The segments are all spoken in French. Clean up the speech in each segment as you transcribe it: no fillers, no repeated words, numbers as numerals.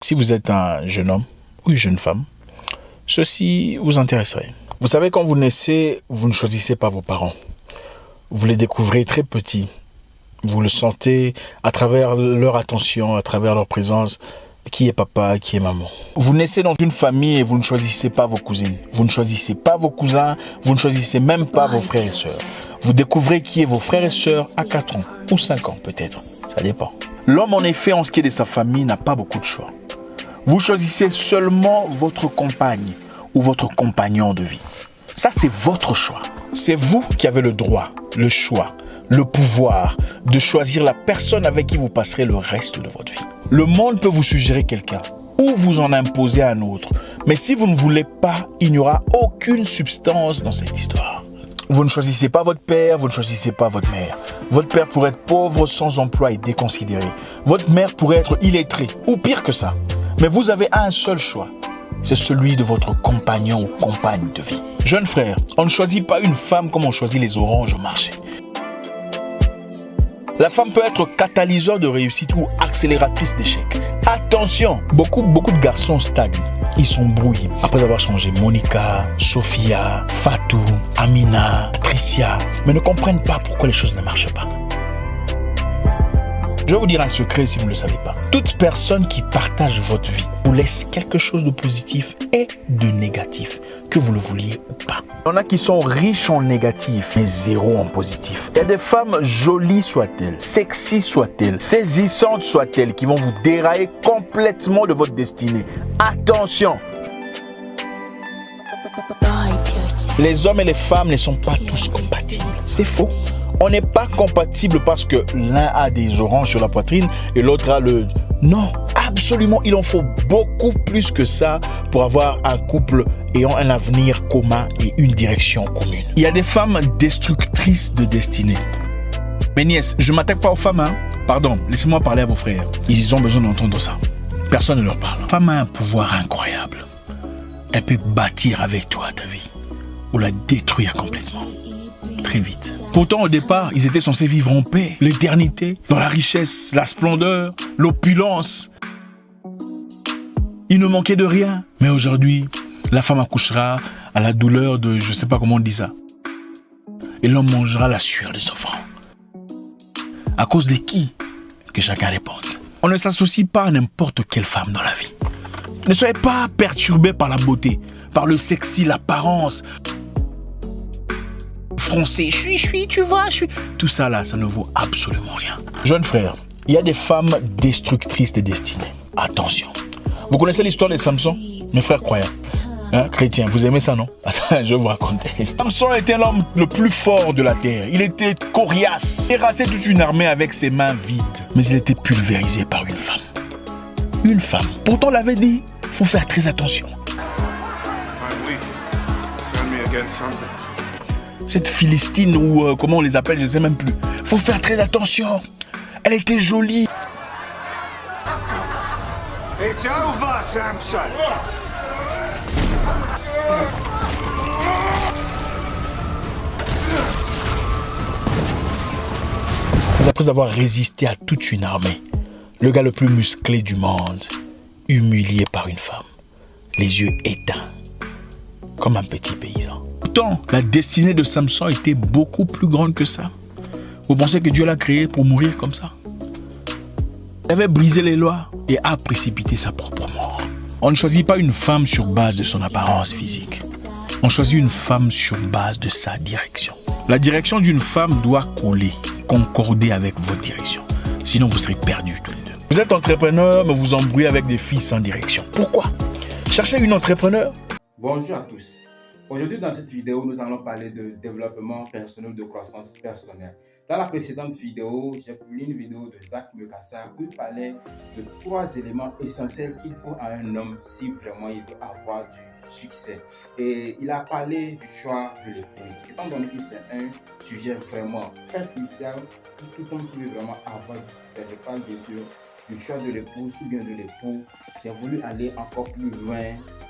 Si vous êtes un jeune homme ou une jeune femme, ceci vous intéresserait. Vous savez, quand vous naissez, vous ne choisissez pas vos parents. Vous les découvrez très petits. Vous le sentez à travers leur attention, à travers leur présence. Qui est papa, qui est maman. Vous naissez dans une famille et vous ne choisissez pas vos cousines. Vous ne choisissez pas vos cousins. Vous ne choisissez même pas vos frères et sœurs. Vous découvrez qui est vos frères et sœurs à 4 ans ou 5 ans peut-être. Ça dépend. L'homme, en effet, en ce qui est de sa famille, n'a pas beaucoup de choix. Vous choisissez seulement votre compagne ou votre compagnon de vie. Ça, c'est votre choix. C'est vous qui avez le droit, le choix, le pouvoir de choisir la personne avec qui vous passerez le reste de votre vie. Le monde peut vous suggérer quelqu'un ou vous en imposer un autre. Mais si vous ne voulez pas, il n'y aura aucune substance dans cette histoire. Vous ne choisissez pas votre père, vous ne choisissez pas votre mère. Votre père pourrait être pauvre, sans emploi et déconsidéré. Votre mère pourrait être illettrée ou pire que ça. Mais vous avez un seul choix, c'est celui de votre compagnon ou compagne de vie. Jeune frère, on ne choisit pas une femme comme on choisit les oranges au marché. La femme peut être catalyseur de réussite ou accélératrice d'échec. Attention, beaucoup de garçons stagnent. Ils sont brouillés. Après avoir changé Monica, Sophia, Fatou, Amina, Patricia, mais ne comprennent pas pourquoi les choses ne marchent pas. Je vais vous dire un secret si vous ne le savez pas. Toute personne qui partage votre vie vous laisse quelque chose de positif et de négatif, que vous le vouliez ou pas. Il y en a qui sont riches en négatif, mais zéro en positif. Il y a des femmes jolies soient-elles, sexy soient-elles, saisissantes soient-elles, qui vont vous dérailler complètement de votre destinée. Attention! Les hommes et les femmes ne sont pas tous compatibles. C'est faux. On n'est pas compatible parce que l'un a des oranges sur la poitrine et l'autre a le... Non, absolument, il en faut beaucoup plus que ça pour avoir un couple ayant un avenir commun et une direction commune. Il y a des femmes destructrices de destinée. Mes nièces, je ne m'attaque pas aux femmes, hein. Pardon, laissez-moi parler à vos frères. Ils ont besoin d'entendre ça. Personne ne leur parle. La femme a un pouvoir incroyable. Elle peut bâtir avec toi ta vie ou la détruire complètement. Très vite. Pourtant, au départ, ils étaient censés vivre en paix, l'éternité, dans la richesse, la splendeur, l'opulence. Il ne manquait de rien. Mais aujourd'hui, la femme accouchera à la douleur de, je ne sais pas comment on dit ça. Et l'homme mangera la sueur des offrandes. À cause de qui? Que chacun réponde. On ne s'associe pas à n'importe quelle femme dans la vie. Ne soyez pas perturbés par la beauté, par le sexy, l'apparence. Français, je suis, tu vois, je suis. Tout ça là, ça ne vaut absolument rien. Jeune frère, il y a des femmes destructrices de destinée. Attention. Vous connaissez l'histoire de Samson? Mes frères croyants. Hein, chrétiens, vous aimez ça, non? Attends, je vais vous raconter. Samson était l'homme le plus fort de la terre. Il était coriace. Il terrassait toute une armée avec ses mains vides. Mais il était pulvérisé par une femme. Une femme. Pourtant, on l'avait dit, il faut faire très attention. Cette Philistine ou comment on les appelle, je ne sais même plus. Faut faire très attention. Elle était jolie. It's over, Samson. Après avoir résisté à toute une armée, le gars le plus musclé du monde, humilié par une femme, les yeux éteints, comme un petit paysan. Pourtant, la destinée de Samson était beaucoup plus grande que ça. Vous pensez que Dieu l'a créé pour mourir comme ça? Il avait brisé les lois et a précipité sa propre mort. On ne choisit pas une femme sur base de son apparence physique. On choisit une femme sur base de sa direction. La direction d'une femme doit coller, concorder avec votre direction. Sinon, vous serez perdus tous les deux. Vous êtes entrepreneur, mais vous embrouillez avec des filles sans direction. Pourquoi? Cherchez une entrepreneur. Bonjour à tous. Aujourd'hui, dans cette vidéo, nous allons parler de développement personnel, de croissance personnelle. Dans la précédente vidéo, j'ai publié une vidéo de Zach Mekassa où il parlait de 3 éléments essentiels qu'il faut à un homme si vraiment il veut avoir du succès. Et il a parlé du choix de l'épouse. Étant donné que c'est un sujet vraiment très crucial, tout le monde peut vraiment avoir du succès. Je parle bien sûr du choix de l'épouse ou bien de l'époux. J'ai voulu aller encore plus loin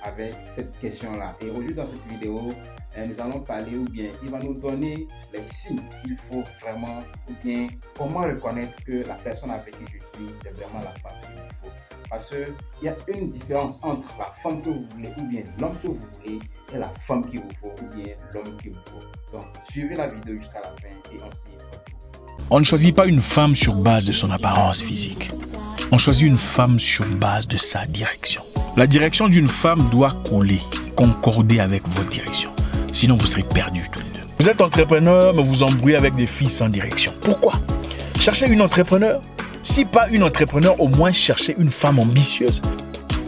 avec cette question-là. Et aujourd'hui, dans cette vidéo, nous allons parler ou bien il va nous donner les signes qu'il faut vraiment ou bien comment reconnaître que la personne avec qui je suis, c'est vraiment la femme qu'il faut Parce qu'il y a une différence entre la femme que vous voulez ou bien l'homme que vous voulez et la femme qu'il vous faut ou bien l'homme qu'il vous faut. Donc, suivez la vidéo jusqu'à la fin et on s'y retrouve. On ne choisit pas une femme sur base de son apparence physique. On choisit une femme sur base de sa direction. La direction d'une femme doit coller, concorder avec votre direction. Sinon, vous serez perdus tous les deux. Vous êtes entrepreneur, mais vous embrouillez avec des filles sans direction. Pourquoi? Cherchez une entrepreneur. Si pas une entrepreneur, au moins cherchez une femme ambitieuse.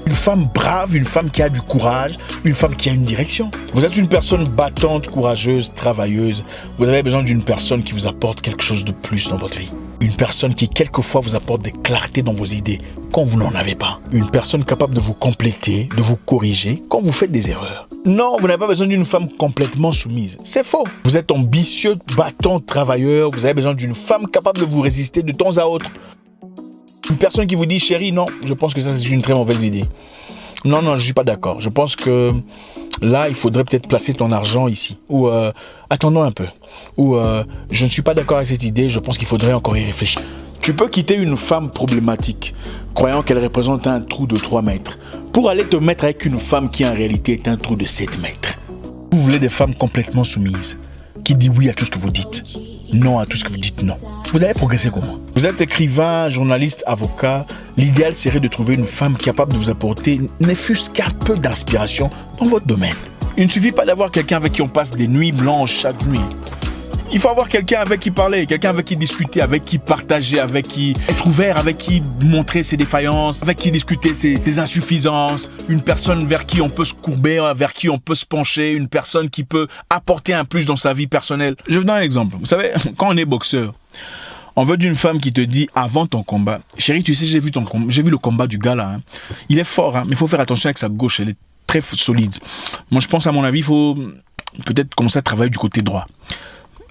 Une femme brave, une femme qui a du courage, une femme qui a une direction. Vous êtes une personne battante, courageuse, travailleuse. Vous avez besoin d'une personne qui vous apporte quelque chose de plus dans votre vie. Une personne qui, quelquefois, vous apporte des clartés dans vos idées quand vous n'en avez pas. Une personne capable de vous compléter, de vous corriger quand vous faites des erreurs. Non, vous n'avez pas besoin d'une femme complètement soumise. C'est faux. Vous êtes ambitieux, battant, travailleur. Vous avez besoin d'une femme capable de vous résister de temps à autre. Une personne qui vous dit, chérie, non, je pense que ça, c'est une très mauvaise idée. Non, je ne suis pas d'accord. Je pense que là, il faudrait peut-être placer ton argent ici. Ou attendons un peu. Ou je ne suis pas d'accord avec cette idée, je pense qu'il faudrait encore y réfléchir. Tu peux quitter une femme problématique, croyant qu'elle représente un trou de 3 mètres, pour aller te mettre avec une femme qui en réalité est un trou de 7 mètres. Vous voulez des femmes complètement soumises, qui disent oui à tout ce que vous dites, non à tout ce que vous dites non. Vous allez progresser comment? Vous êtes écrivain, journaliste, avocat. L'idéal serait de trouver une femme capable de vous apporter ne fût-ce qu'un peu d'inspiration dans votre domaine. Il ne suffit pas d'avoir quelqu'un avec qui on passe des nuits blanches chaque nuit. Il faut avoir quelqu'un avec qui parler, quelqu'un avec qui discuter, avec qui partager, avec qui être ouvert, avec qui montrer ses défaillances, avec qui discuter ses insuffisances, une personne vers qui on peut se courber, vers qui on peut se pencher, une personne qui peut apporter un plus dans sa vie personnelle. Je vous donne un exemple. Vous savez, quand on est boxeur, on veut d'une femme qui te dit avant ton combat, chérie, tu sais, j'ai vu le combat du gars là. Hein. Il est fort, hein, mais il faut faire attention avec sa gauche, elle est très solide. Moi, je pense, à mon avis, il faut peut-être commencer à travailler du côté droit.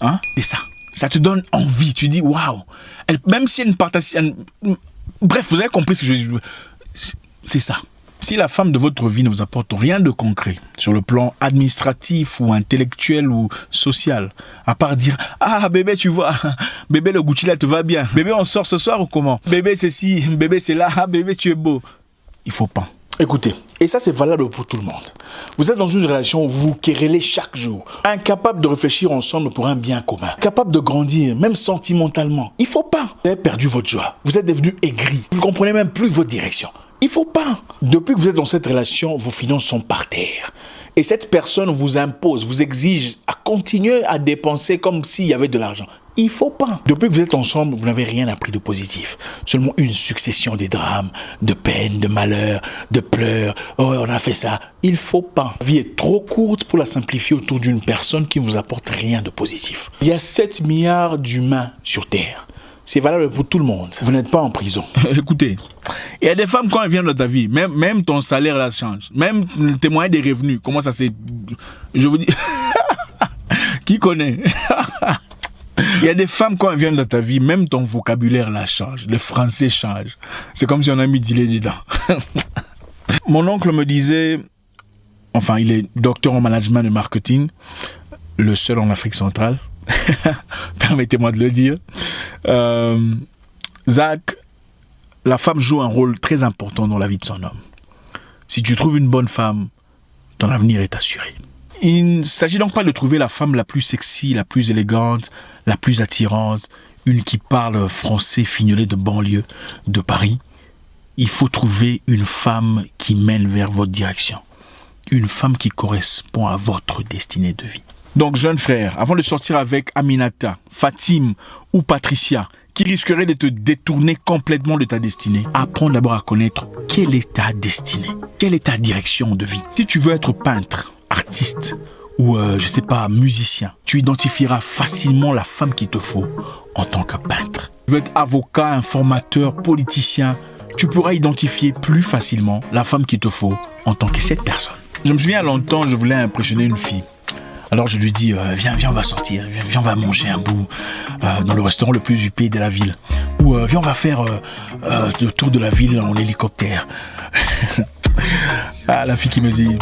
Hein? Et ça te donne envie. Tu dis, waouh, même si elle ne partage. Bref, vous avez compris ce que je dis. C'est ça. Si la femme de votre vie ne vous apporte rien de concret sur le plan administratif ou intellectuel ou social, à part dire ah bébé tu vois, bébé le Gucci là te va bien, bébé on sort ce soir ou comment, bébé c'est ci, bébé c'est là, ah, bébé tu es beau, il faut pas. Écoutez, et ça c'est valable pour tout le monde. Vous êtes dans une relation où vous vous querellez chaque jour, incapable de réfléchir ensemble pour un bien commun, capable de grandir, même sentimentalement. Il faut pas. Vous avez perdu votre joie, vous êtes devenu aigri, vous ne comprenez même plus votre direction. Il faut pas. Depuis que vous êtes dans cette relation, vos finances sont par terre. Et cette personne vous impose, vous exige à continuer à dépenser comme s'il y avait de l'argent. Il faut pas. Depuis que vous êtes ensemble, vous n'avez rien appris de positif. Seulement une succession de drames, de peines, de malheurs, de pleurs. Oh, on a fait ça. Il faut pas. La vie est trop courte pour la simplifier autour d'une personne qui ne vous apporte rien de positif. Il y a 7 milliards d'humains sur Terre. C'est valable pour tout le monde. Vous n'êtes pas en prison. Écoutez, il y a des femmes, quand elles viennent dans ta vie, même ton salaire là change. Même le témoin des revenus. Comment ça c'est... Je vous dis... Qui connaît? Il y a des femmes, quand elles viennent dans ta vie, même ton vocabulaire là change. Le français change. C'est comme si on a mis du lait dedans. Mon oncle me disait... Enfin, il est docteur en management et marketing. Le seul en Afrique centrale. Permettez-moi de le dire. Zach, la femme joue un rôle très important dans la vie de son homme. Si tu trouves une bonne femme, ton avenir est assuré. Il ne s'agit donc pas de trouver la femme la plus sexy, la plus élégante, la plus attirante, une qui parle français fignolé de banlieue de Paris. Il faut trouver une femme qui mène vers votre direction. Une femme qui correspond à votre destinée de vie. Donc, jeune frère, avant de sortir avec Aminata, Fatim ou Patricia, qui risqueraient de te détourner complètement de ta destinée, apprends d'abord à connaître quelle est ta destinée, quelle est ta direction de vie. Si tu veux être peintre, artiste ou, musicien, tu identifieras facilement la femme qu'il te faut en tant que peintre. Tu veux être avocat, informateur, politicien, tu pourras identifier plus facilement la femme qu'il te faut en tant que cette personne. Je me souviens longtemps, je voulais impressionner une fille. Alors je lui dis, viens, on va sortir, viens, on va manger un bout dans le restaurant le plus huppé de la ville. Ou viens, on va faire le tour de la ville en hélicoptère. Ah, la fille qui me dit,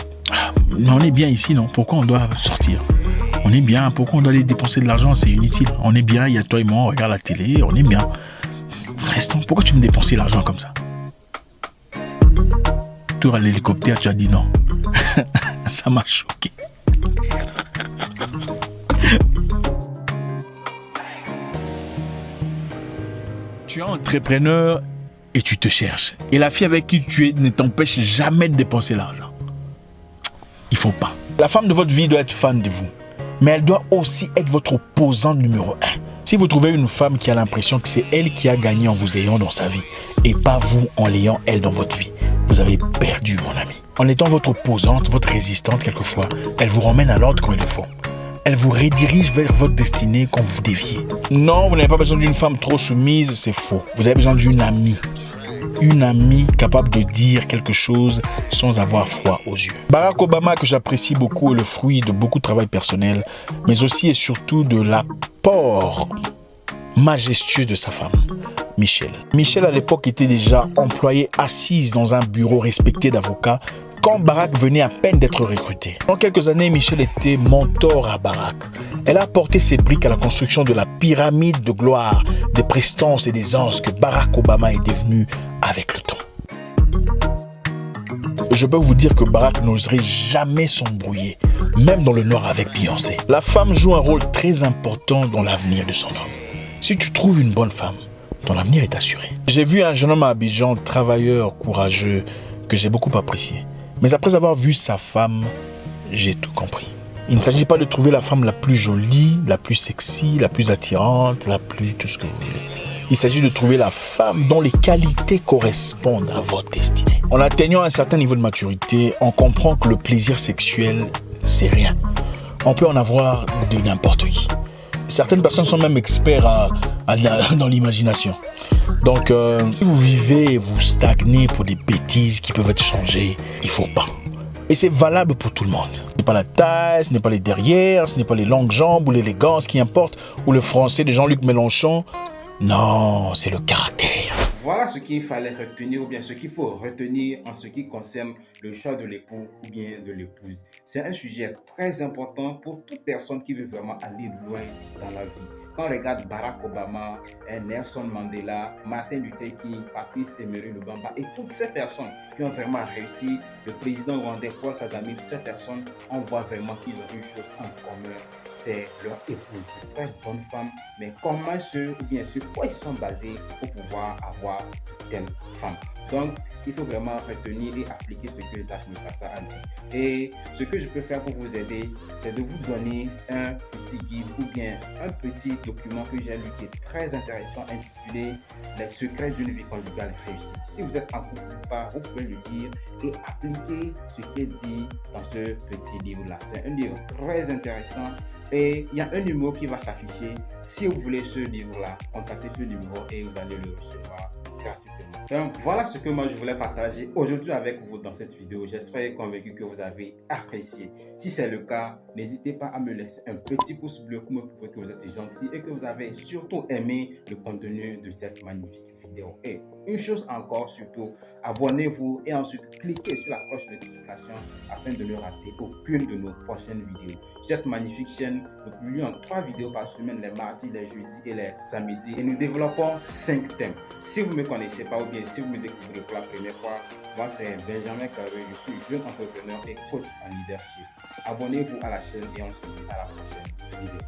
mais on est bien ici, non? Pourquoi on doit sortir? On est bien, pourquoi on doit aller dépenser de l'argent? C'est inutile. On est bien, il y a toi et moi, on regarde la télé, on est bien. Restons, pourquoi tu me dépenses l'argent comme ça? facture à l'hélicoptère, tu as dit non. Ça m'a choqué. Tu es entrepreneur et tu te cherches. Et la fille avec qui tu es ne t'empêche jamais de dépenser l'argent. Il faut pas. La femme de votre vie doit être fan de vous. Mais elle doit aussi être votre opposant numéro 1. Si vous trouvez une femme qui a l'impression que c'est elle qui a gagné en vous ayant dans sa vie et pas vous en l'ayant elle dans votre vie, vous avez perdu, mon ami. En étant votre opposante, votre résistante quelquefois, elle vous ramène à l'ordre quand il le faut. Elle vous redirige vers votre destinée quand vous déviez. Non, vous n'avez pas besoin d'une femme trop soumise, c'est faux. Vous avez besoin d'une amie. Une amie capable de dire quelque chose sans avoir froid aux yeux. Barack Obama, que j'apprécie beaucoup, est le fruit de beaucoup de travail personnel, mais aussi et surtout de l'apport majestueux de sa femme, Michelle. Michelle, à l'époque, était déjà employée assise dans un bureau respecté d'avocats quand Barack venait à peine d'être recruté. Pendant quelques années, Michelle était mentor à Barack. Elle a apporté ses briques à la construction de la pyramide de gloire, des prestances et des anses que Barack Obama est devenu avec le temps. Je peux vous dire que Barack n'oserait jamais s'embrouiller, même dans le noir avec Beyoncé. La femme joue un rôle très important dans l'avenir de son homme. Si tu trouves une bonne femme, ton avenir est assuré. J'ai vu un jeune homme à Abidjan, travailleur, courageux, que j'ai beaucoup apprécié. Mais après avoir vu sa femme, j'ai tout compris. Il ne s'agit pas de trouver la femme la plus jolie, la plus sexy, la plus attirante, la plus tout ce que vous voulez. Il s'agit de trouver la femme dont les qualités correspondent à votre destinée. En atteignant un certain niveau de maturité, on comprend que le plaisir sexuel, c'est rien. On peut en avoir de n'importe qui. Certaines personnes sont même experts dans l'imagination. Donc, si vous vivez et vous stagnez pour des bêtises qui peuvent être changées, il ne faut pas. Et c'est valable pour tout le monde. Ce n'est pas la taille, ce n'est pas les derrières, ce n'est pas les longues jambes ou l'élégance qui importe, ou le français de Jean-Luc Mélenchon. Non, c'est le caractère. Voilà ce qu'il fallait retenir ou bien ce qu'il faut retenir en ce qui concerne le choix de l'époux ou bien de l'épouse. C'est un sujet très important pour toute personne qui veut vraiment aller loin dans la vie. Quand on regarde Barack Obama, Nelson Mandela, Martin Luther King, Patrice Emery Lubamba et toutes ces personnes qui ont vraiment réussi, le président rwandais Paul Kagame, toutes ces personnes, on voit vraiment qu'ils ont une chose en commun, c'est leur épouse, de très bonnes femmes. Mais comment sur quoi ils sont basés pour pouvoir avoir telle femme. Donc, il faut vraiment retenir et appliquer ce que Zach Mukasa a dit. Et ce que je peux faire pour vous aider, c'est de vous donner un petit guide ou bien un petit document que j'ai lu qui est très intéressant intitulé « Les secrets d'une vie conjugale réussie ». Si vous êtes en couple ou pas, vous pouvez le lire et appliquer ce qui est dit dans ce petit livre-là. C'est un livre très intéressant et il y a un numéro qui va s'afficher. Si vous voulez ce livre-là, contactez ce numéro et vous allez le recevoir gratuitement. Donc voilà ce que moi je voulais partager aujourd'hui avec vous dans cette vidéo. J'espère convaincu que vous avez apprécié. Si c'est le cas, n'hésitez pas à me laisser un petit pouce bleu pour me prouver que vous êtes gentil et que vous avez surtout aimé le contenu de cette magnifique vidéo. Et une chose encore, surtout, abonnez-vous et ensuite cliquez sur la cloche de notification afin de ne rater aucune de nos prochaines vidéos. Cette magnifique chaîne, nous publions 3 vidéos par semaine, les mardis, les jeudis et les samedis. Et nous développons 5 thèmes. Si vous ne me connaissez pas ou bien si vous me découvrez pour la première fois, moi c'est Benjamin Carré, je suis jeune entrepreneur et coach en leadership. Abonnez-vous à la chaîne et on se dit à la prochaine vidéo.